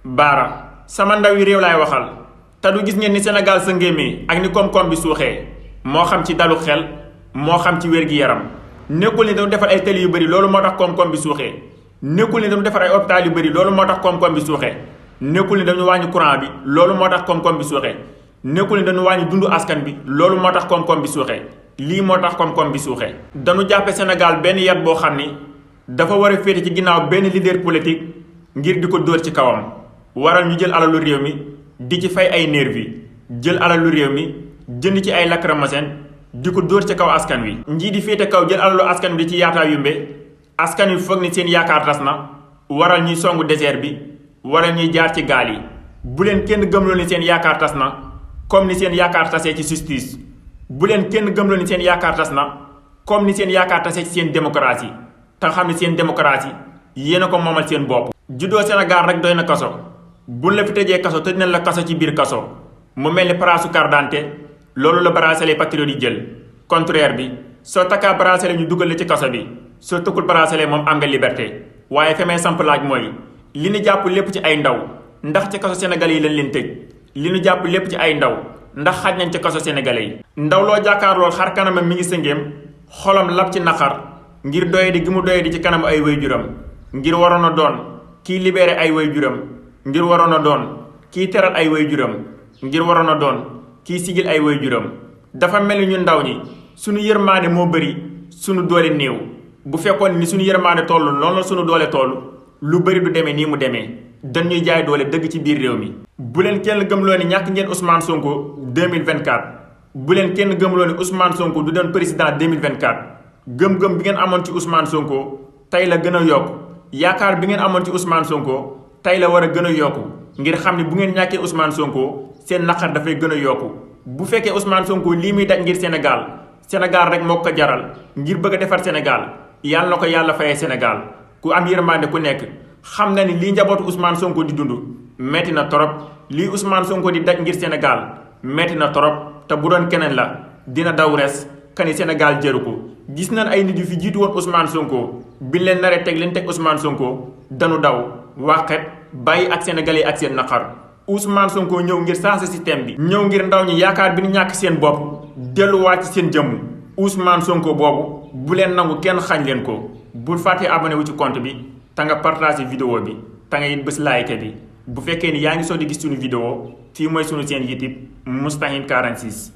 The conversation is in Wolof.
baara sama ndaw yi réew laay waxal te du gis ngeen ni Sénégal sa ngéemee ak ni koom-koom bi suuxee moo xam ci dalu xel moo xam ci wér-gi-yaram nekkul ni dañu defar ay tali yu bëri loolu moo tax koom-koom bi suuxee nekkul ni dañu defar ay hôpital yu bëri loolu moo tax koom-koom bi suuxee nekkul ni dañu wàññi courant bi loolu moo tax koom-koom bi suuxee nekkul ni dañu wàññi dundu askan bi loolu moo tax koom-koom bi suuxee lii moo tax koom-koom bi suuxee dañu jàppe Sénégal benn yat boo xam ni dafa war a féete ci ginnaaw benn leader politique ngir di ko dóor ci kawam waral ñu jël alalu réew mi di ci fay ay nervi jël alalu réew mi jënd ci ay lacrymogène di ko dóor ci kaw askan wi njii di féete kaw jël alalu askan wi di ci yaataa yumbe askan wi foog ni seen yaakaar tas na waral ñuy songu désert bi waral ñuy jaar ci gaal yi bu leen kenn gëmloo ni seen yaakaar tas na comme ni seen yaakaar tasee ci justice bu leen kenn gëmloo ni seen yaakaar tas na comme ni seen yaakaar tasee ci seen démocratie te xam ne seen démocratie yéen a ko moomal seen bopp juddoo Sénégal rek doy na kaso buñ la fi tëjee kaso tëj nañ la kaso ci biir kaso mu mel ni palaasu carte d'identité loolu la bracelet patriote yi jël contraire bi soo takkaa bracelet ñu dugal la ci kaso bi soo tëkkul bracelet moom am nga liberté waaye fi may samp laaj mooy li ñu jàpp lépp ci ay ndaw ndax ci kaso sénégalais yi lañ leen tëj li ñu jàpp lépp ci ay ndaw ndax xaj nañ ci kaso sénégalais yi ndaw loo jàkkaar lool xar kanamam mi ngi sëngéem xolam lab ci naqar ngir doyadi gi mu doyadi ci kanam ay waajuram ngir waroon a doon kii libéré ay waajuram ngir waroon a doon kii teral ay waajuram ngir waroon a doon kii sigil ay waajuram dafa mel ni ñu ndaw ñi suñu yërmaande moo bëri suñu doole néew bu fekkoon ni suñu yërmaande toll noonu la suñu doole toll lu bëri du demee nii mu demee dañuy jaay doole dëgg ci biir réew mi bu leen kenn gëmloo ni ñàkk ngeen Ousmane Sonko 2024 bu leen kenn gëmloo ni Ousmane Sonko du doon président 2024 gëm-gëm bi ngeen amoon ci Ousmane Sonko tey la gën a yokk yaakaar bi ngeen amoon ci Ousmane Sonko tey la war a gën a yokku ngir xam ne bu ngeen ñàkkee Ousmane Sonko seen naqar dafay gën a yokku bu fekkee Ousmane Sonko lii muy daj ngir Sénégal rek moo ko jaral ngir bëgg a defar Sénégal yàlla na ko yàlla fayee Sénégal ku am yërmande ku nekk xam na ni lii njabootu Ousmane Sonko di dund metti na torop lii Ousmane Sonko di daj ngir Sénégal metti na torop te bu doon keneen la dina daw res kani Sénégal jëru ko gis nañ ay nit yu fi jiitu woon Ousmane Sonko bi leen naree teg leen teg Ousmane Sonko danu daw wàqet bàyyi ak sénégalais yi ak seen naqar Ousmane Sonko ñëw ngir changer système bi ñëw ngir ndaw ñi yaakaar bi ñu ñàkk seen bopp delluwaat ci seen jëmm Ousmane Sonko boobu bu leen nangu kenn xañ leen ko bul fàttee abonné wu ci compte bi te nga partagé vidéo bi te nga it bés like bi bu fekkee ni yaa ngi soo di gis suñu vidéo fii mooy suñu seen YouTube Moustahine 46